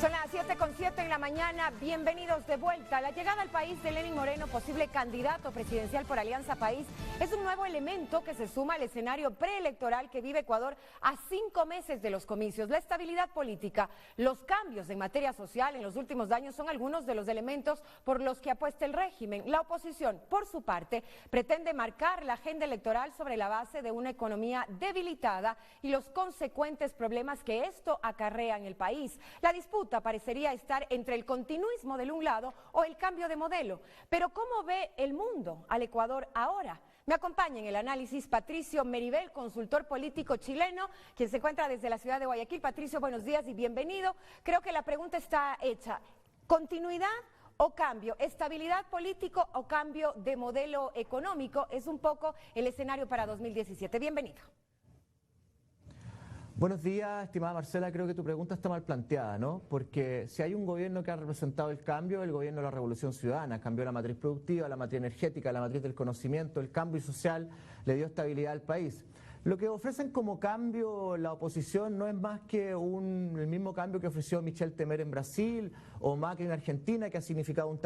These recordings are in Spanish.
Son las 7:07 en la mañana, bienvenidos de vuelta. La llegada al país de Lenín Moreno, posible candidato presidencial por Alianza País, es un nuevo elemento que se suma al escenario preelectoral que vive Ecuador a 5 meses de los comicios. La estabilidad política, los cambios en materia social en los últimos años son algunos de los elementos por los que apuesta el régimen. La oposición, por su parte, pretende marcar la agenda electoral sobre la base de una economía debilitada y los consecuentes problemas que esto acarrea en el país. La disputa parecería estar entre el continuismo de un lado o el cambio de modelo. Pero ¿cómo ve el mundo al Ecuador ahora? Me acompaña en el análisis Patricio Meribel, consultor político chileno, quien se encuentra desde la ciudad de Guayaquil. Patricio, buenos días y bienvenido. Creo que la pregunta está hecha. ¿Continuidad o cambio? ¿Estabilidad político o cambio de modelo económico? Es un poco el escenario para 2017. Bienvenido. Buenos días, estimada Marcela. Creo que tu pregunta está mal planteada, ¿no? Porque si hay un gobierno que ha representado el cambio, el gobierno de la Revolución Ciudadana. Cambió la matriz productiva, la matriz energética, la matriz del conocimiento, el cambio social le dio estabilidad al país. Lo que ofrecen como cambio la oposición no es más que el mismo cambio que ofreció Michel Temer en Brasil o Macri en Argentina, que ha significado un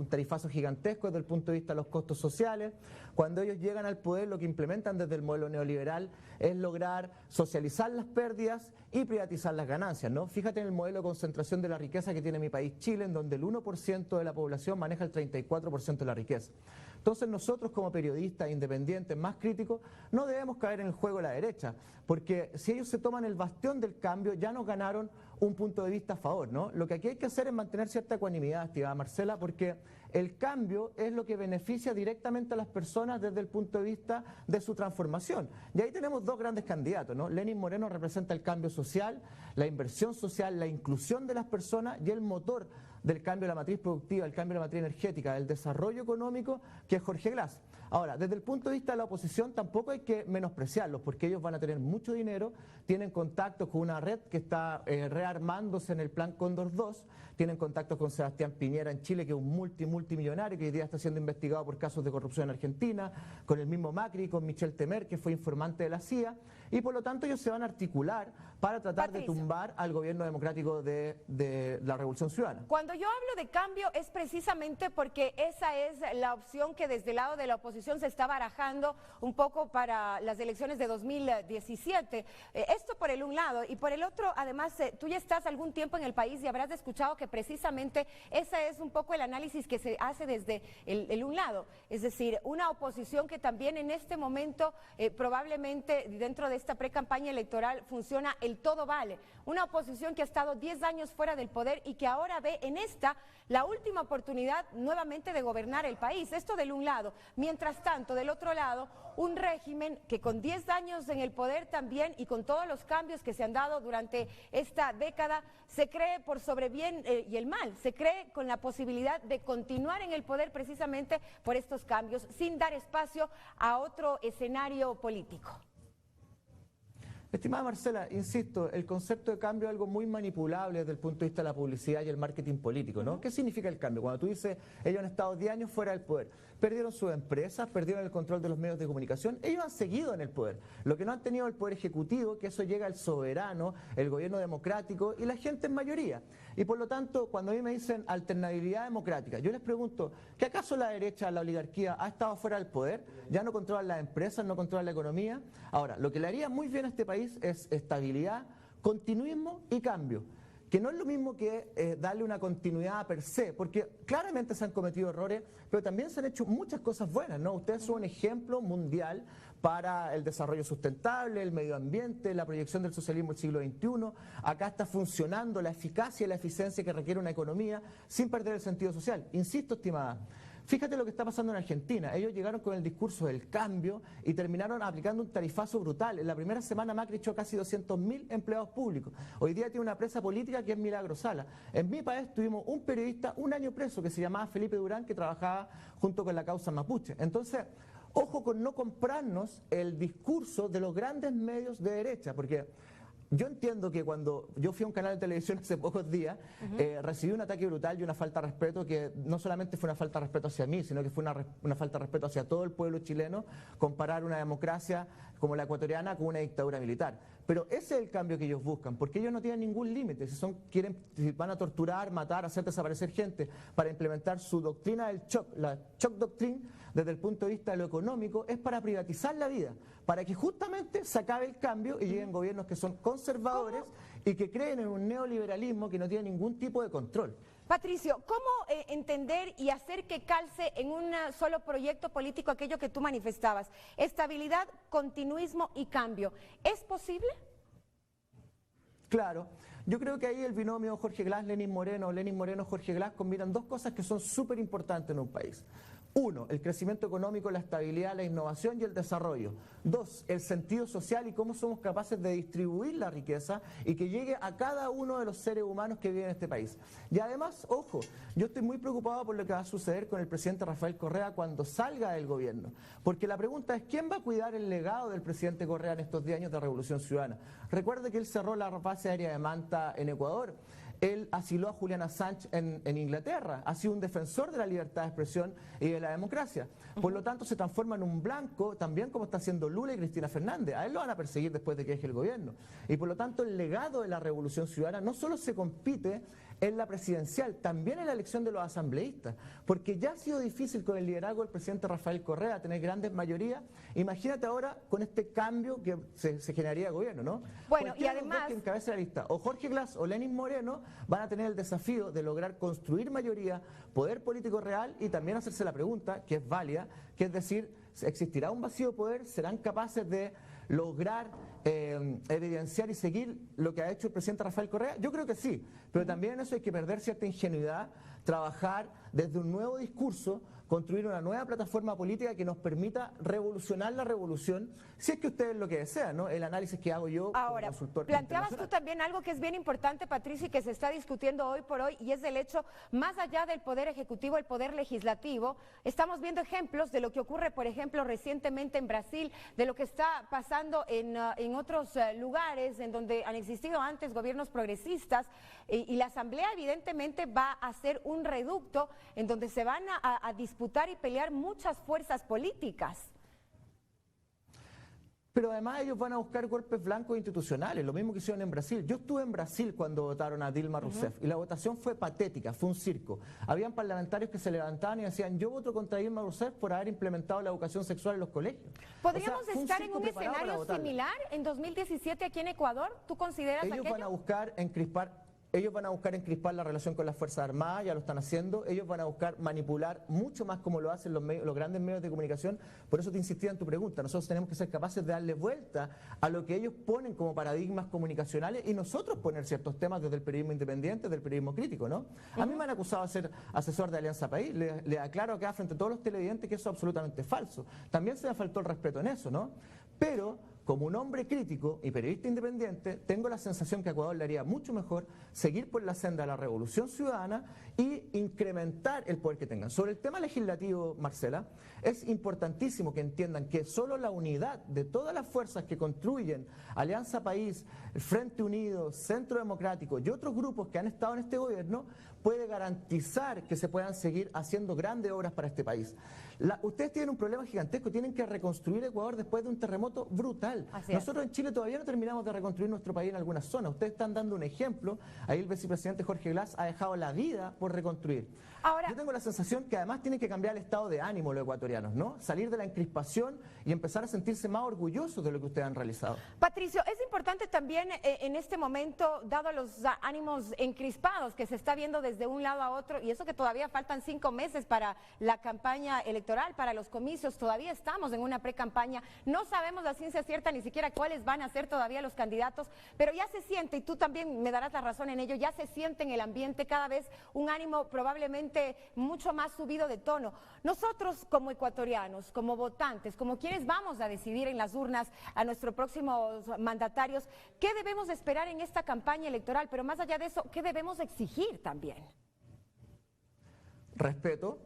tarifazo gigantesco desde el punto de vista de los costos sociales. Cuando ellos llegan al poder, lo que implementan desde el modelo neoliberal es lograr socializar las pérdidas y privatizar las ganancias, ¿no? Fíjate en el modelo de concentración de la riqueza que tiene mi país, Chile, en donde el 1% de la población maneja el 34% de la riqueza. Entonces nosotros como periodistas independientes más críticos no debemos caer en el juego de la derecha, porque si ellos se toman el bastión del cambio ya nos ganaron un punto de vista a favor, ¿no? Lo que aquí hay que hacer es mantener cierta ecuanimidad, estimada Marcela, porque el cambio es lo que beneficia directamente a las personas desde el punto de vista de su transformación. Y ahí tenemos dos grandes candidatos, ¿no? Lenín Moreno representa el cambio social, la inversión social, la inclusión de las personas y el motor del cambio de la matriz productiva, el cambio de la matriz energética, del desarrollo económico, que es Jorge Glass. Ahora, desde el punto de vista de la oposición tampoco hay que menospreciarlos, porque ellos van a tener mucho dinero, tienen contactos con una red que está rearmándose en el plan Cóndor 2, tienen contactos con Sebastián Piñera en Chile, que es un multimillonario que hoy día está siendo investigado por casos de corrupción en Argentina, con el mismo Macri, con Michel Temer, que fue informante de la CIA, y por lo tanto ellos se van a articular para tratar de tumbar al gobierno democrático de la Revolución Ciudadana. Cuando yo hablo de cambio es precisamente porque esa es la opción que desde el lado de la oposición se está barajando un poco para las elecciones de 2017. Esto por el un lado, y por el otro, además, tú ya estás algún tiempo en el país y habrás escuchado que precisamente ese es un poco el análisis que se hace desde el un lado. Es decir, una oposición que también en este momento probablemente dentro de esta pre-campaña electoral funciona el todo vale. Una oposición que ha estado 10 años fuera del poder y que ahora ve en esta la última oportunidad nuevamente de gobernar el país. Esto del un lado. Mientras tanto, del otro lado, un régimen que con 10 años en el poder también y con todos los cambios que se han dado durante esta década, se cree por sobre bien y el mal, se cree con la posibilidad de continuar en el poder precisamente por estos cambios, sin dar espacio a otro escenario político. Estimada Marcela, insisto, el concepto de cambio es algo muy manipulable desde el punto de vista de la publicidad y el marketing político, ¿no? ¿Qué significa el cambio? Cuando tú dices, ellos han estado 10 años fuera del poder, perdieron sus empresas, perdieron el control de los medios de comunicación, ellos han seguido en el poder. Lo que no han tenido el poder ejecutivo, que eso llega al soberano, el gobierno democrático y la gente en mayoría. Y por lo tanto, cuando a mí me dicen alternabilidad democrática, yo les pregunto, ¿que acaso la derecha, la oligarquía, ha estado fuera del poder? ¿Ya no controlan las empresas, no controlan la economía? Ahora, lo que le haría muy bien a este país es estabilidad, continuismo y cambio, que no es lo mismo que darle una continuidad per se, porque claramente se han cometido errores, pero también se han hecho muchas cosas buenas, ¿no? Ustedes son un ejemplo mundial para el desarrollo sustentable, el medio ambiente, la proyección del socialismo del siglo XXI. Acá está funcionando la eficacia y la eficiencia que requiere una economía sin perder el sentido social. Insisto, estimada, fíjate lo que está pasando en Argentina. Ellos llegaron con el discurso del cambio y terminaron aplicando un tarifazo brutal. En la primera semana Macri echó casi 200.000 empleados públicos. Hoy día tiene una presa política que es Milagro Sala. En mi país tuvimos un periodista un año preso que se llamaba Felipe Durán, que trabajaba junto con la causa mapuche. Entonces, ojo con no comprarnos el discurso de los grandes medios de derecha, porque yo entiendo que cuando yo fui a un canal de televisión hace pocos días, recibí un ataque brutal y una falta de respeto que no solamente fue una falta de respeto hacia mí, sino que fue una falta de respeto hacia todo el pueblo chileno, comparar una democracia como la ecuatoriana con una dictadura militar. Pero ese es el cambio que ellos buscan, porque ellos no tienen ningún límite. Si van a torturar, matar, hacer desaparecer gente para implementar su doctrina del shock, la shock doctrine, desde el punto de vista de lo económico, es para privatizar la vida, para que justamente se acabe el cambio y lleguen gobiernos que son conservadores y que creen en un neoliberalismo que no tiene ningún tipo de control. Patricio, ¿cómo entender y hacer que calce en un solo proyecto político aquello que tú manifestabas? Estabilidad, continuismo y cambio. ¿Es posible? Claro, yo creo que ahí el binomio Jorge Glass, Lenín Moreno, Lenín Moreno, Jorge Glass combinan dos cosas que son súper importantes en un país. Uno, el crecimiento económico, la estabilidad, la innovación y el desarrollo. Dos, el sentido social y cómo somos capaces de distribuir la riqueza y que llegue a cada uno de los seres humanos que viven en este país. Y además, ojo, yo estoy muy preocupado por lo que va a suceder con el presidente Rafael Correa cuando salga del gobierno. Porque la pregunta es, ¿quién va a cuidar el legado del presidente Correa en estos 10 años de Revolución Ciudadana? Recuerde que él cerró la base aérea de Manta en Ecuador. Él asiló a Julian Assange en Inglaterra, ha sido un defensor de la libertad de expresión y de la democracia. Por lo tanto, se transforma en un blanco, también como está haciendo Lula y Cristina Fernández. A él lo van a perseguir después de que deje el gobierno. Y por lo tanto, el legado de la Revolución Ciudadana no solo se compite en la presidencial, también en la elección de los asambleístas, porque ya ha sido difícil con el liderazgo del presidente Rafael Correa tener grandes mayorías. Imagínate ahora con este cambio que se generaría de gobierno, ¿no? Bueno, y además, que encabece la lista, o Jorge Glass o Lenín Moreno, van a tener el desafío de lograr construir mayoría, poder político real y también hacerse la pregunta, que es válida, que es decir, ¿existirá un vacío de poder? ¿Serán capaces de lograr evidenciar y seguir lo que ha hecho el presidente Rafael Correa? Yo creo que sí, pero también en eso hay que perder cierta ingenuidad, trabajar desde un nuevo discurso, construir una nueva plataforma política que nos permita revolucionar la revolución, si es que ustedes lo que desean, ¿no? El análisis que hago yo como consultor. Ahora, planteabas tú también algo que es bien importante, Patricia, y que se está discutiendo hoy por hoy, y es el hecho, más allá del poder ejecutivo, el poder legislativo, estamos viendo ejemplos de lo que ocurre, por ejemplo, recientemente en Brasil, de lo que está pasando en otros lugares en donde han existido antes gobiernos progresistas, y la Asamblea evidentemente va a ser un reducto en donde se van a disputar y pelear muchas fuerzas políticas. Pero además ellos van a buscar golpes blancos institucionales, lo mismo que hicieron en Brasil. Yo estuve en Brasil cuando votaron a Dilma Rousseff y la votación fue patética, fue un circo. Habían parlamentarios que se levantaban y decían, yo voto contra Dilma Rousseff por haber implementado la educación sexual en los colegios. ¿Podríamos estar en un escenario similar en 2017 aquí en Ecuador? ¿Tú consideras aquello? Ellos van a buscar encrispar la relación con las Fuerzas Armadas, ya lo están haciendo. Ellos van a buscar manipular mucho más como lo hacen los grandes medios de comunicación. Por eso te insistía en tu pregunta. Nosotros tenemos que ser capaces de darle vuelta a lo que ellos ponen como paradigmas comunicacionales y nosotros poner ciertos temas desde el periodismo independiente, del periodismo crítico, ¿no? A mí me han acusado de ser asesor de Alianza País. Le aclaro acá frente a todos los televidentes que eso es absolutamente falso. También se me faltó el respeto en eso, ¿no? Pero como un hombre crítico y periodista independiente, tengo la sensación que a Ecuador le haría mucho mejor seguir por la senda de la revolución ciudadana y incrementar el poder que tengan. Sobre el tema legislativo, Marcela, es importantísimo que entiendan que solo la unidad de todas las fuerzas que construyen Alianza País, el Frente Unido, Centro Democrático y otros grupos que han estado en este gobierno puede garantizar que se puedan seguir haciendo grandes obras para este país. Ustedes tienen un problema gigantesco, tienen que reconstruir Ecuador después de un terremoto brutal. Nosotros en Chile todavía no terminamos de reconstruir nuestro país en algunas zonas. Ustedes están dando un ejemplo, ahí el vicepresidente Jorge Glass ha dejado la vida por reconstruir. Ahora, yo tengo la sensación que además tienen que cambiar el estado de ánimo los ecuatorianos, ¿no? Salir de la encrispación y empezar a sentirse más orgullosos de lo que ustedes han realizado. Patricio, es importante también en este momento, dado los ánimos encrispados que se está viendo desde un lado a otro, y eso que todavía faltan 5 meses para la campaña electoral, para los comicios, todavía estamos en una pre-campaña, no sabemos la ciencia cierta ni siquiera cuáles van a ser todavía los candidatos, pero ya se siente, y tú también me darás la razón en ello, ya se siente en el ambiente cada vez un ánimo probablemente mucho más subido de tono. Nosotros como ecuatorianos, como votantes, como quienes vamos a decidir en las urnas a nuestros próximos mandatarios, ¿qué debemos esperar en esta campaña electoral? Pero más allá de eso, ¿qué debemos exigir también? Respeto.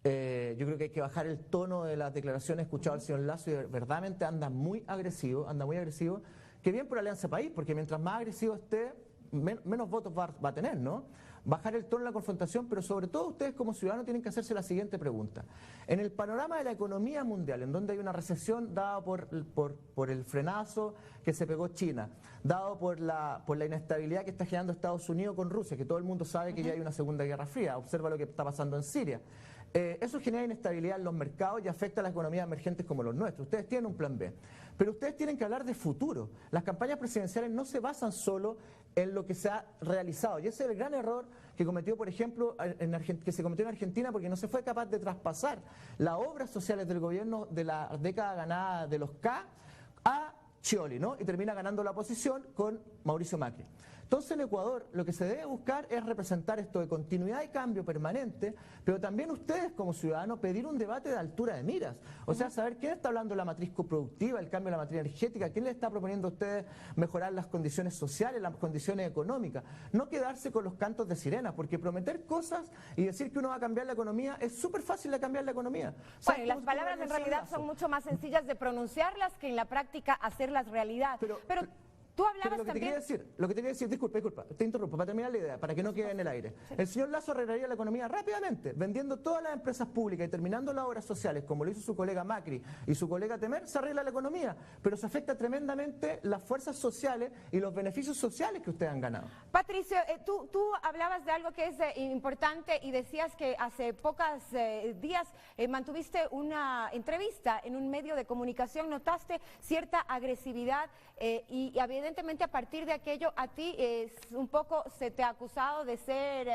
Yo creo que hay que bajar el tono de las declaraciones. He escuchado al señor Lasso y verdaderamente anda muy agresivo. que bien por Alianza País, porque mientras más agresivo esté, menos votos va a tener, ¿no? Bajar el tono de la confrontación, pero sobre todo ustedes como ciudadanos tienen que hacerse la siguiente pregunta. En el panorama de la economía mundial, en donde hay una recesión dada por el frenazo que se pegó China, dado por la inestabilidad que está generando Estados Unidos con Rusia, que todo el mundo sabe que ya hay una segunda guerra fría, observa lo que está pasando en Siria. Eso genera inestabilidad en los mercados y afecta a las economías emergentes como los nuestros. Ustedes tienen un plan B, pero ustedes tienen que hablar de futuro. Las campañas presidenciales no se basan solo en lo que se ha realizado, y ese es el gran error que cometió, por ejemplo, que se cometió en Argentina, porque no se fue capaz de traspasar las obras sociales del gobierno de la década ganada de los K a Scioli, ¿no? Y termina ganando la oposición con Mauricio Macri. Entonces en Ecuador lo que se debe buscar es representar esto de continuidad y cambio permanente, pero también ustedes como ciudadanos pedir un debate de altura de miras. O sea, saber quién está hablando de la matriz coproductiva, el cambio de la matriz energética, quién le está proponiendo a ustedes mejorar las condiciones sociales, las condiciones económicas. No quedarse con los cantos de sirena, porque prometer cosas y decir que uno va a cambiar la economía es súper fácil de cambiar la economía. Bueno, y las palabras en realidad son mucho más sencillas de pronunciarlas que en la práctica hacerlas realidad. Pero tú hablabas también... Lo que te quería decir, disculpa, te interrumpo, para terminar la idea, para que no quede en el aire. Sí. El señor Lasso arreglaría la economía rápidamente, vendiendo todas las empresas públicas y terminando las obras sociales, como lo hizo su colega Macri y su colega Temer, se arregla la economía, pero se afecta tremendamente las fuerzas sociales y los beneficios sociales que ustedes han ganado. Patricio, tú hablabas de algo que es importante y decías que hace pocos días mantuviste una entrevista en un medio de comunicación, notaste cierta agresividad y evidentemente a partir de aquello a ti un poco se te ha acusado de ser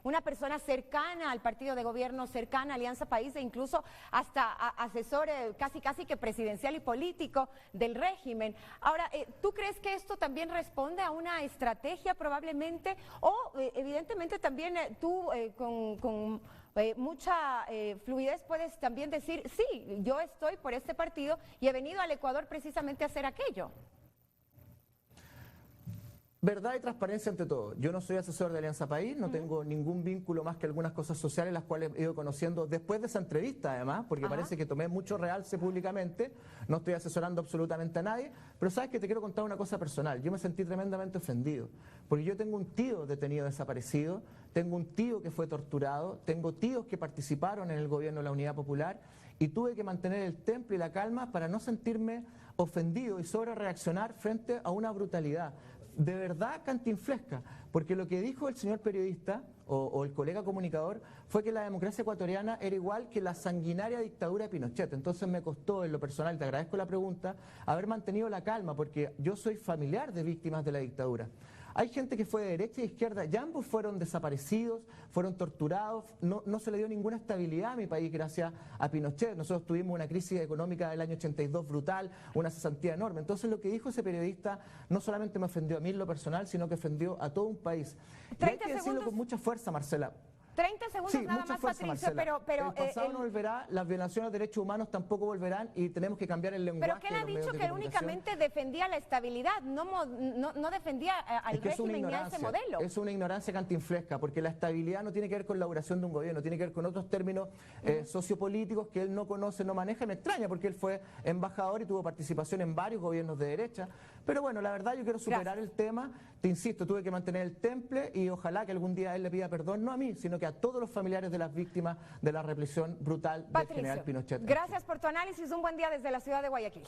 una persona cercana al partido de gobierno, cercana a Alianza País e incluso hasta asesor casi que presidencial y político del régimen. Ahora, ¿tú crees que esto también responde a una estrategia probablemente o evidentemente también tú con mucha fluidez puedes también decir, sí, yo estoy por este partido y he venido al Ecuador precisamente a hacer aquello? Verdad y transparencia ante todo. Yo no soy asesor de Alianza País, no tengo ningún vínculo más que algunas cosas sociales, las cuales he ido conociendo después de esa entrevista además, porque parece que tomé mucho realce públicamente, no estoy asesorando absolutamente a nadie, pero sabes que te quiero contar una cosa personal. Yo me sentí tremendamente ofendido, porque yo tengo un tío detenido desaparecido, tengo un tío que fue torturado, tengo tíos que participaron en el gobierno de la Unidad Popular y tuve que mantener el temple y la calma para no sentirme ofendido y sobre reaccionar frente a una brutalidad de verdad cantinflesca, porque lo que dijo el señor periodista o el colega comunicador fue que la democracia ecuatoriana era igual que la sanguinaria dictadura de Pinochet. Entonces me costó en lo personal, te agradezco la pregunta, haber mantenido la calma, porque yo soy familiar de víctimas de la dictadura. Hay gente que fue de derecha y de izquierda, y ambos fueron desaparecidos, fueron torturados, no se le dio ninguna estabilidad a mi país gracias a Pinochet. Nosotros tuvimos una crisis económica del año 82 brutal, una cesantía enorme. Entonces lo que dijo ese periodista no solamente me ofendió a mí en lo personal, sino que ofendió a todo un país. Y hay que decirlo con mucha fuerza, Marcela. 30 segundos sí, nada más, fuerza, Patricio, Marcela. El pasado no volverá, las violaciones de derechos humanos tampoco volverán y tenemos que cambiar el lenguaje. Pero que él ha dicho que únicamente defendía la estabilidad, no defendía al régimen ni a ese modelo. Es una ignorancia cantinflesca, porque la estabilidad no tiene que ver con la duración de un gobierno, tiene que ver con otros términos sociopolíticos que él no conoce, no maneja. Me extraña porque él fue embajador y tuvo participación en varios gobiernos de derecha. Pero bueno, la verdad yo quiero superar el tema. Te insisto, tuve que mantener el temple y ojalá que algún día él le pida perdón, no a mí, sino que a todos los familiares de las víctimas de la represión brutal del general Pinochet. Gracias por tu análisis, un buen día desde la ciudad de Guayaquil.